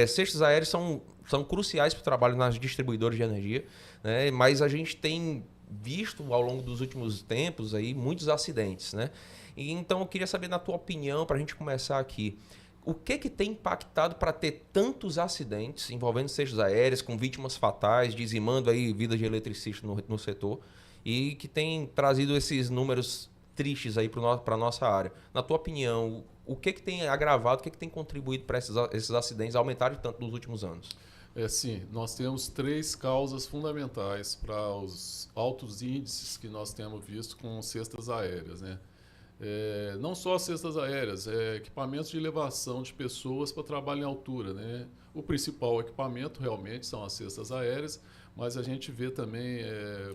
Cestos aéreos são cruciais para o trabalho nas distribuidoras de energia, né? Mas a gente tem visto ao longo dos últimos tempos aí muitos acidentes, né? E então eu queria saber, na tua opinião, para a gente começar aqui, o que tem impactado para ter tantos acidentes envolvendo cestos aéreos, com vítimas fatais, dizimando aí vidas de eletricistas no setor, e que tem trazido esses números tristes aí para a nossa área? Na tua opinião, o que tem agravado, o que tem contribuído para esses acidentes aumentarem tanto nos últimos anos? Sim, nós temos três causas fundamentais para os altos índices que nós temos visto com cestas aéreas, né? Não só cestas aéreas, equipamentos de elevação de pessoas para trabalho em altura, né? O principal equipamento realmente são as cestas aéreas, mas a gente vê também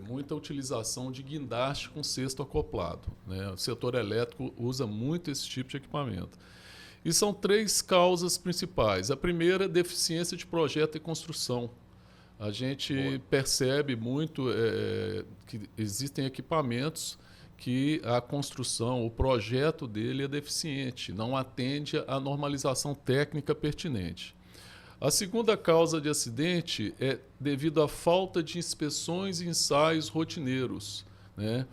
muita utilização de guindaste com cesto acoplado, né? O setor elétrico usa muito esse tipo de equipamento. E são três causas principais. A primeira, deficiência de projeto e construção. A gente percebe muito que existem equipamentos que a construção, o projeto dele é deficiente, não atende à normalização técnica pertinente. A segunda causa de acidente é devido à falta de inspeções e ensaios rotineiros, né?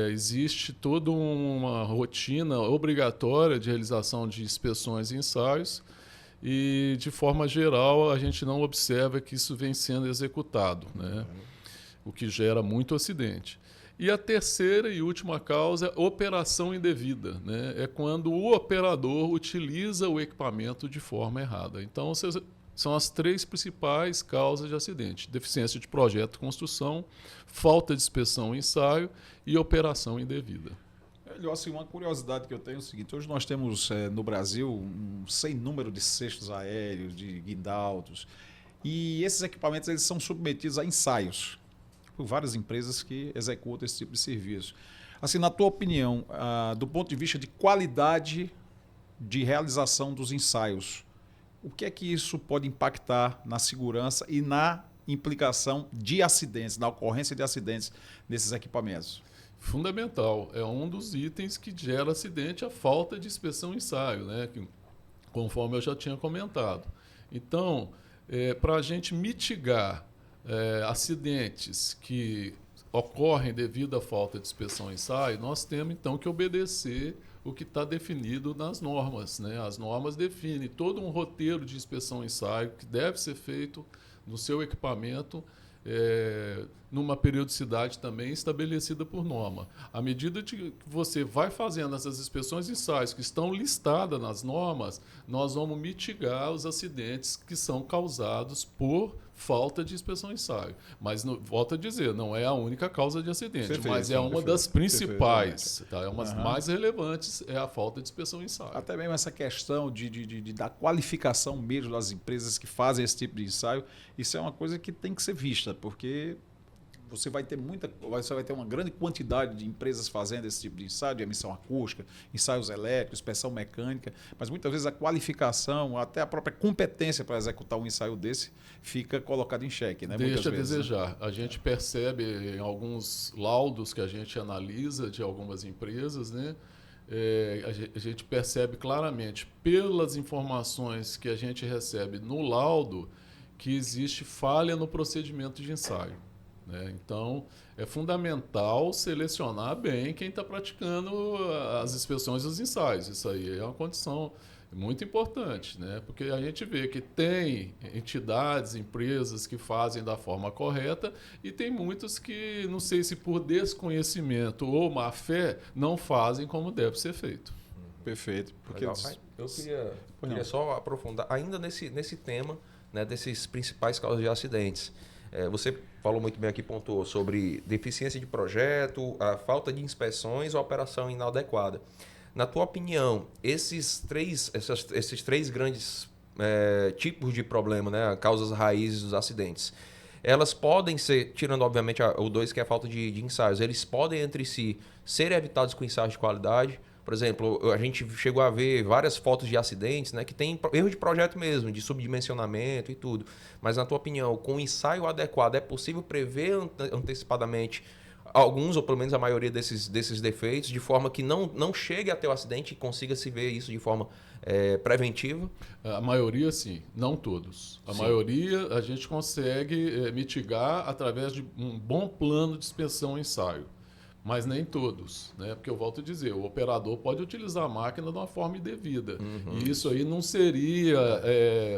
Existe toda uma rotina obrigatória de realização de inspeções e ensaios e, de forma geral, a gente não observa que isso vem sendo executado, né? O que gera muito acidente. E a terceira e última causa é operação indevida, né? É quando o operador utiliza o equipamento de forma errada. Então, são as três principais causas de acidente: deficiência de projeto e construção, falta de inspeção e ensaio e operação indevida. Assim, uma curiosidade que eu tenho é o seguinte: hoje nós temos no Brasil um sem número de cestos aéreos, de guindaldos, e esses equipamentos eles são submetidos a ensaios por várias empresas que executam esse tipo de serviço. Assim, na tua opinião, do ponto de vista de qualidade de realização dos ensaios, o que é que isso pode impactar na segurança e na implicação de acidentes, na ocorrência de acidentes desses equipamentos? Fundamental. É um dos itens que gera acidente, a falta de inspeção e ensaio, né? Conforme eu já tinha comentado. Então, para a gente mitigar acidentes que ocorrem devido à falta de inspeção e ensaio, nós temos então que obedecer o que está definido nas normas, né? As normas definem todo um roteiro de inspeção e ensaio que deve ser feito no seu equipamento, numa periodicidade também estabelecida por norma. À medida que você vai fazendo essas inspeções e ensaios que estão listadas nas normas, nós vamos mitigar os acidentes que são causados por falta de inspeção e ensaio. Mas, volto a dizer, não é a única causa de acidente, Perfeito, mas é uma das principais. Tá? É uma das mais relevantes, é a falta de inspeção e ensaio. Até mesmo essa questão da qualificação mesmo das empresas que fazem esse tipo de ensaio, isso é uma coisa que tem que ser vista, porque você vai ter uma grande quantidade de empresas fazendo esse tipo de ensaio, de emissão acústica, ensaios elétricos, inspeção mecânica, mas muitas vezes a qualificação, até a própria competência para executar um ensaio desse fica colocada em xeque, né? Deixa a desejar. A gente percebe em alguns laudos que a gente analisa de algumas empresas, né? A gente percebe claramente, pelas informações que a gente recebe no laudo, que existe falha no procedimento de ensaio. Então, é fundamental selecionar bem quem está praticando as inspeções e os ensaios. Isso aí é uma condição muito importante, né? Porque a gente vê que tem entidades, empresas que fazem da forma correta e tem muitos que, não sei se por desconhecimento ou má fé, não fazem como deve ser feito. Perfeito. Porque eu queria só aprofundar ainda nesse tema, né, desses principais causas de acidentes. Você falou muito bem aqui, pontuou sobre deficiência de projeto, a falta de inspeções ou operação inadequada. Na tua opinião, esses três grandes tipos de problema, né, causas raízes dos acidentes, elas podem ser, tirando obviamente o dois que é a falta de ensaios, eles podem entre si ser evitados com ensaios de qualidade? Por exemplo, a gente chegou a ver várias fotos de acidentes, né, que tem erro de projeto mesmo, de subdimensionamento e tudo. Mas, na tua opinião, com o ensaio adequado, é possível prever antecipadamente alguns, ou pelo menos a maioria desses defeitos, de forma que não chegue até o acidente e consiga se ver isso de forma preventiva? A maioria, sim, não todos. A Sim. maioria a gente consegue mitigar através de um bom plano de inspeção e ensaio. Mas nem todos, né? Porque eu volto a dizer, o operador pode utilizar a máquina de uma forma indevida. E isso aí não seria,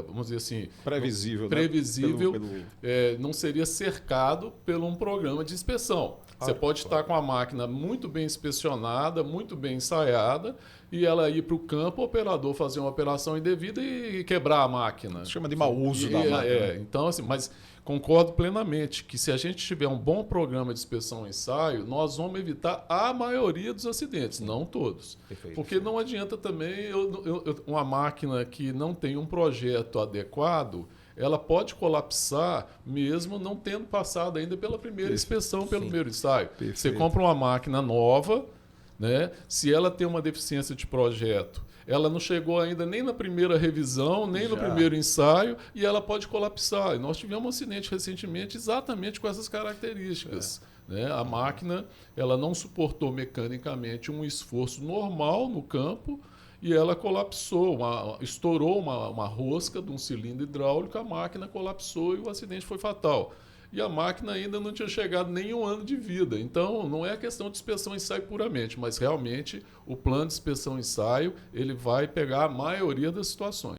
vamos dizer assim... Previsível. Previsível, né? não seria cercado por um programa de inspeção. Você pode estar com a máquina muito bem inspecionada, muito bem ensaiada, e ela ir para o campo, o operador fazer uma operação indevida e quebrar a máquina. Se chama de mau uso da máquina. Então, assim, mas concordo plenamente que se a gente tiver um bom programa de inspeção e ensaio, nós vamos evitar a maioria dos acidentes, não todos. Perfeito. Porque não adianta também uma máquina que não tem um projeto adequado, ela pode colapsar mesmo não tendo passado ainda pela primeira inspeção, pelo primeiro ensaio. Perfeito. Você compra uma máquina nova, né? Se ela tem uma deficiência de projeto, ela não chegou ainda nem na primeira revisão, nem no primeiro ensaio, e ela pode colapsar. E nós tivemos um acidente recentemente exatamente com essas características. Né? A máquina ela não suportou mecanicamente um esforço normal no campo, e ela colapsou, estourou uma rosca de um cilindro hidráulico, a máquina colapsou e o acidente foi fatal. E a máquina ainda não tinha chegado nem um ano de vida. Então, não é a questão de inspeção e ensaio puramente, mas realmente o plano de inspeção e ensaio ele vai pegar a maioria das situações.